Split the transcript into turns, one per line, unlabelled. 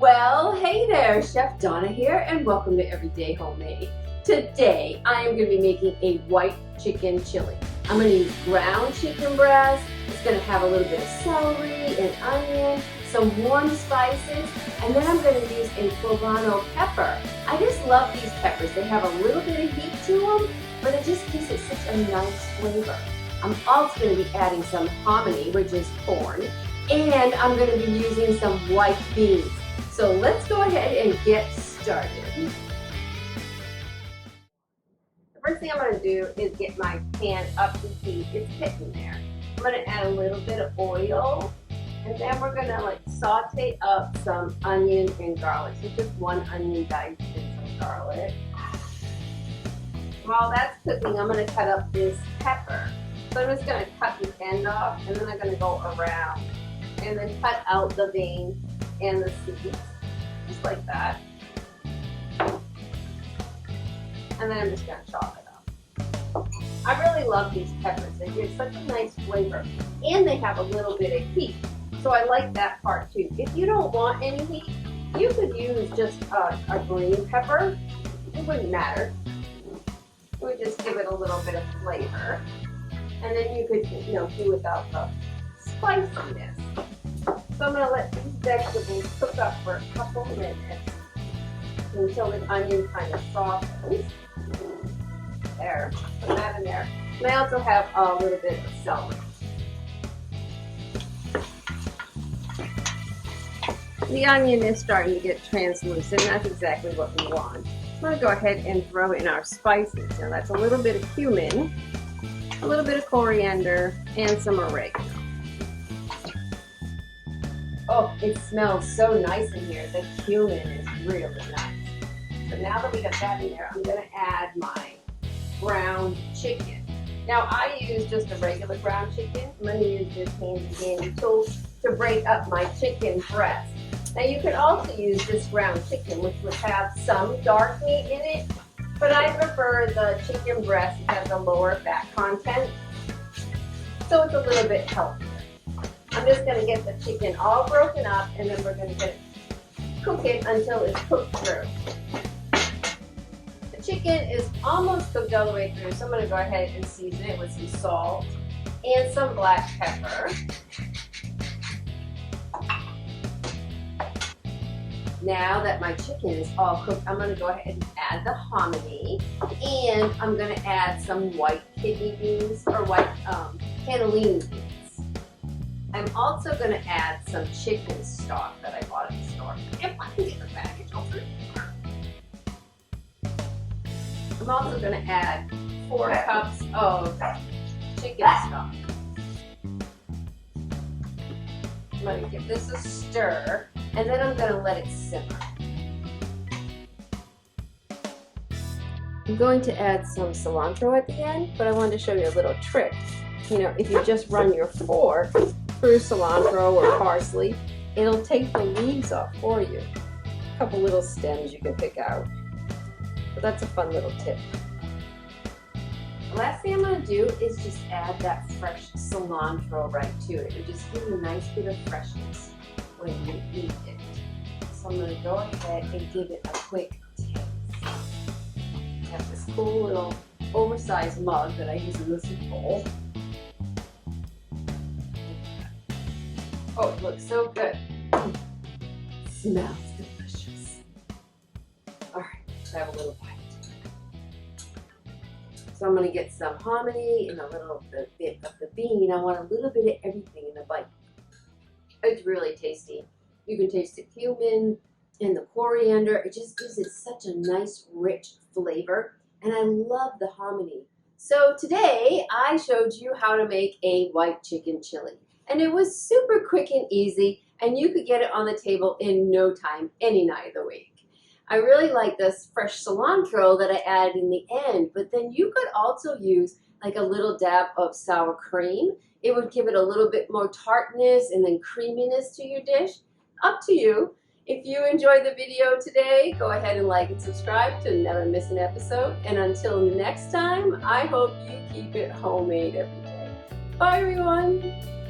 Well, hey there, Chef Donna here, and welcome to Everyday Homemade. Today, I am going to be making a white chicken chili. I'm going to use ground chicken breast. It's going to have a little bit of celery and onion, some warm spices, and then I'm going to use a poblano pepper. I just love these peppers. They have a little bit of heat to them, but it just gives it such a nice flavor. I'm also going to be adding some hominy, which is corn, and I'm going to be using some white beans. So let's go ahead and get started. The first thing I'm going to do is get my pan up to heat. It's hitting there. I'm going to add a little bit of oil, and then we're going to saute up some onion and garlic. So just one onion diced and some garlic. While that's cooking, I'm going to cut up this pepper. So I'm just going to cut the end off, and then I'm going to go around and then cut out the veins and the seeds, just like that. And then I'm just going to chop it up. I really love these peppers. They give such a nice flavor, and they have a little bit of heat. So I like that part too. If you don't want any heat, you could use just a green pepper. It wouldn't matter. It would just give it a little bit of flavor. And then you could, do without the spiciness. So I'm going to let these vegetables cook up for a couple minutes until the onion kind of softens. There, put that in there. And I also have a little bit of celery. The onion is starting to get translucent. That's exactly what we want. I'm going to go ahead and throw in our spices. Now that's a little bit of cumin, a little bit of coriander, and some oregano. Oh, it smells so nice in here. The cumin is really nice. So now that we got that in there, I'm going to add my ground chicken. Now I use just a regular ground chicken. I'm going to use this handy dandy tool to break up my chicken breast. Now you could also use this ground chicken, which would have some dark meat in it, but I prefer the chicken breast. It has a lower fat content, so it's a little bit healthier. I'm just going to get the chicken all broken up, and then we're going to cook it until it's cooked through. The chicken is almost cooked all the way through, so I'm going to go ahead and season it with some salt and some black pepper. Now that my chicken is all cooked, I'm going to go ahead and add the hominy, and I'm going to add some white kidney beans, or white cannellini beans. I'm also going to add some chicken stock that I bought at the store. If I can get the package over here. I'm also going to add 4 cups of chicken stock. I'm going to give this a stir, and then I'm going to let it simmer. I'm going to add some cilantro at the end, but I wanted to show you a little trick. If you just run your fork through cilantro or parsley, it'll take the leaves off for you. A couple little stems you can pick out. But that's a fun little tip. The last thing I'm going to do is just add that fresh cilantro right to it. It'll just give you a nice bit of freshness when you eat it. So I'm going to go ahead and give it a quick taste. I have this cool little oversized mug that I use in this bowl. Oh, it looks so good. Smells delicious. All right, let's have a little bite. So I'm going to get some hominy and a little bit of the bean. I want a little bit of everything in the bite. It's really tasty. You can taste the cumin and the coriander. It just gives it such a nice, rich flavor. And I love the hominy. So today, I showed you how to make a white chicken chili. And it was super quick and easy, and you could get it on the table in no time, any night of the week. I really like this fresh cilantro that I added in the end, but then you could also use like a little dab of sour cream. It would give it a little bit more tartness and then creaminess to your dish. Up to you. If you enjoyed the video today, go ahead and like and subscribe to never miss an episode. And until next time, I hope you keep it homemade every day. Bye everyone.